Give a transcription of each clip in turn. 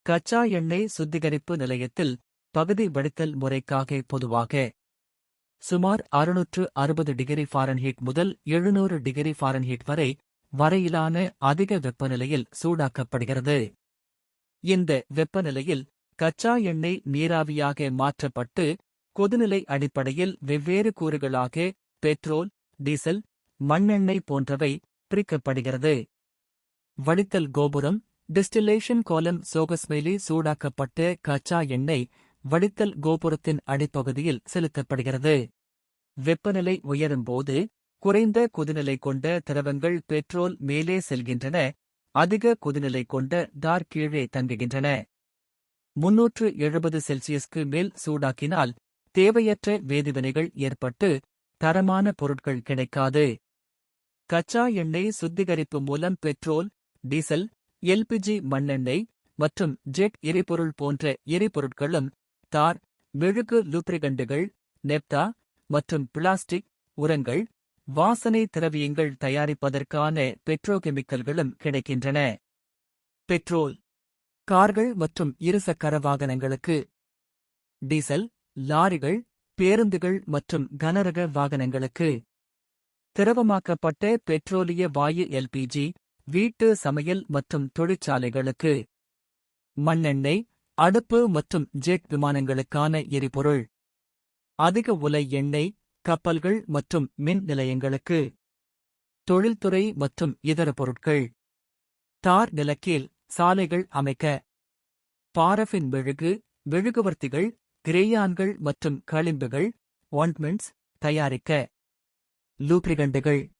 கச்சா எண்ணெய் சுத்திகரிப்பு நிலையத்தில் பகுதி வடித்தல் முறைக்காக பொதுவாக சுமார் 660 டிகிரி ஃபாரன்ஹீட் முதல் 700 டிகிரி ஃபாரன்ஹீட் வரையிலான அதிக வெப்பநிலையில் சூடாக்கப்படுகிறது. இந்த வெப்பநிலையில் கச்சா எண்ணெய் நீராவியாக மாற்றப்பட்டு கொதிநிலை அடிப்படையில் வெவ்வேறு கூறுகளாக பெட்ரோல், டீசல், மண்ணெண்ணெய் போன்றவை பிரிக்கப்படுகிறது. வடித்தல் கோபுரம் டிஸ்டிலேஷன் கோலம் சோகஸ்மெலி சூடாக்கப்பட்ட கச்சா எண்ணெய் வடித்தல் கோபுரத்தின் அடிப்பகுதியில் செலுத்தப்படுகிறது. வெப்பநிலை உயரும்போது குறைந்த கொதிநிலை கொண்ட திரவங்கள் பெட்ரோல் மேலே செல்கின்றன, அதிக கொதிநிலை கொண்ட டார் கீழே தங்குகின்றன. 370 செல்சியஸ்க்கு மேல் சூடாக்கினால் தேவையற்ற வேதிவினைகள் ஏற்பட்டு தரமான பொருட்கள் கிடைக்காது. கச்சா எண்ணெய் சுத்திகரிப்பு மூலம் பெட்ரோல், டீசல், எல்பிஜி மண்ணெண்ணெய் மற்றும் ஜெட் எரிபொருள் போன்ற எரிபொருட்களும் தார், மெழுகு லூப்ரிகண்டுகள், நெப்தா மற்றும் பிளாஸ்டிக், உரங்கள், வாசனை திரவியங்கள் தயாரிப்பதற்கான பெட்ரோகெமிக்கல்களும் கிடைக்கின்றன. பெட்ரோல் கார்கள் மற்றும் இருசக்கர வாகனங்களுக்கு, டீசல் லாரிகள், பேருந்துகள் மற்றும் கனரக வாகனங்களுக்கு, திரவமாக்கப்பட்ட பெட்ரோலிய வாயு எல்பிஜி வீட்டு சமையல் மற்றும் தொழிற்சாலைகளுக்கு, மண்ணெண்ணெய் அடுப்பு மற்றும் ஜெட் விமானங்களுக்கான எரிபொருள், அதிக உலை எண்ணெய் கப்பல்கள் மற்றும் மின் நிலையங்களுக்கு, தொழில்துறை மற்றும் இதர பொருட்கள், தார் நிலக்கீல் சாலைகள் அமைக்க, பாரஃபின் மெழுகு, மெழுகுவர்த்திகள், கிரேயான்கள் மற்றும் களிம்புகள் ஆயின்ட்மெண்ட்ஸ் தயாரிக்க, லூப்ரிகண்டுகள்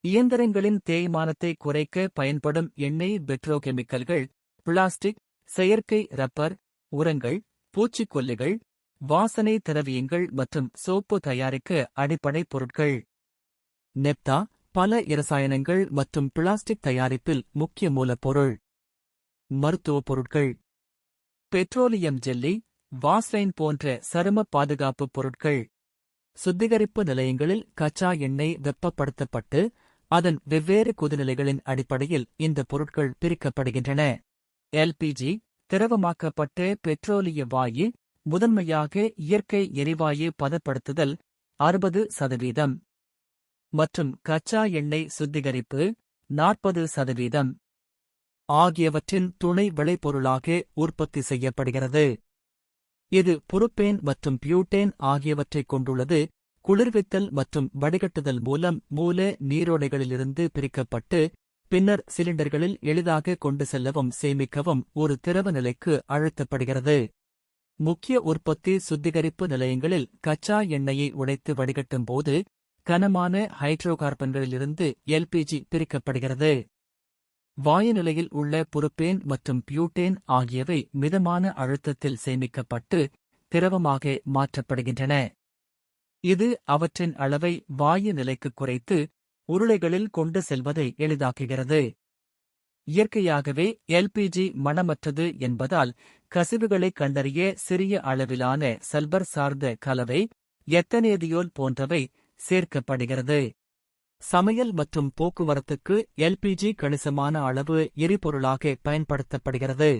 இயந்திரங்களின் தேய்மானத்தை குறைக்க பயன்படும் எண்ணெய் பெட்ரோகெமிக்கல்கள், பிளாஸ்டிக், செயற்கை ரப்பர், உரங்கள், பூச்சிக்கொல்லிகள், வாசனை திரவியங்கள் மற்றும் சோப்பு தயாரிக்க அடிப்படை பொருட்கள். நெப்தா பல இரசாயனங்கள் மற்றும் பிளாஸ்டிக் தயாரிப்பில் முக்கிய மூலப்பொருள். மருத்துவப் பொருட்கள், பெட்ரோலியம் ஜெல்லி, வாஸ்லைன் போன்ற சரும பாதுகாப்பு பொருட்கள். சுத்திகரிப்பு நிலையங்களில் கச்சா எண்ணெய் வெப்பப்படுத்தப்பட்டு அதன் வெவ்வேறு கொதிநிலைகளின் அடிப்படையில் இந்த பொருட்கள் பிரிக்கப்படுகின்றன. எல்பிஜி திரவமாக்கப்பட்ட பெட்ரோலிய வாயு, முதன்மையாக இயற்கை எரிவாயு பதப்படுத்துதல் 60% மற்றும் கச்சா எண்ணெய் சுத்திகரிப்பு 40% ஆகியவற்றின் துணை விளைபொருளாக உற்பத்தி செய்யப்படுகிறது. இது புரோப்பேன் மற்றும் பியூட்டேன் ஆகியவற்றைக் கொண்டுள்ளது. குளிர்வித்தல் மற்றும் வடிகட்டுதல் மூலம் மூல நீரோடைகளிலிருந்து பிரிக்கப்பட்டு பின்னர் சிலிண்டர்களில் எளிதாக கொண்டு செல்லவும் சேமிக்கவும் ஒரு திரவ நிலைக்கு அழுத்தப்படுகிறது. முக்கிய உற்பத்தி சுத்திகரிப்பு நிலையங்களில் கச்சா எண்ணெயை உடைத்து வடிகட்டும் போது கனமான ஹைட்ரோகார்பன்களிலிருந்து எல்பிஜி பிரிக்கப்படுகிறது. வாயு நிலையில் உள்ள புரோப்பேன் மற்றும் பியூட்டேன் ஆகியவை மிதமான அழுத்தத்தில் சேமிக்கப்பட்டு திரவமாக மாற்றப்படுகின்றன. இது அவற்றின் அளவை வாயு நிலைக்கு குறைத்து உருளைகளில் கொண்டு செல்வதை எளிதாக்குகிறது. இயற்கையாகவே எல்பிஜி மணமற்றது என்பதால் கசிவுகளைக் கண்டறிய சிறிய அளவிலான சல்பர் சார்ந்த கலவை, எத்தனேதியோல் போன்றவை சேர்க்கப்படுகிறது. சமையல் மற்றும் போக்குவரத்துக்கு எல்பிஜி கணிசமான அளவு எரிபொருளாக பயன்படுத்தப்படுகிறது.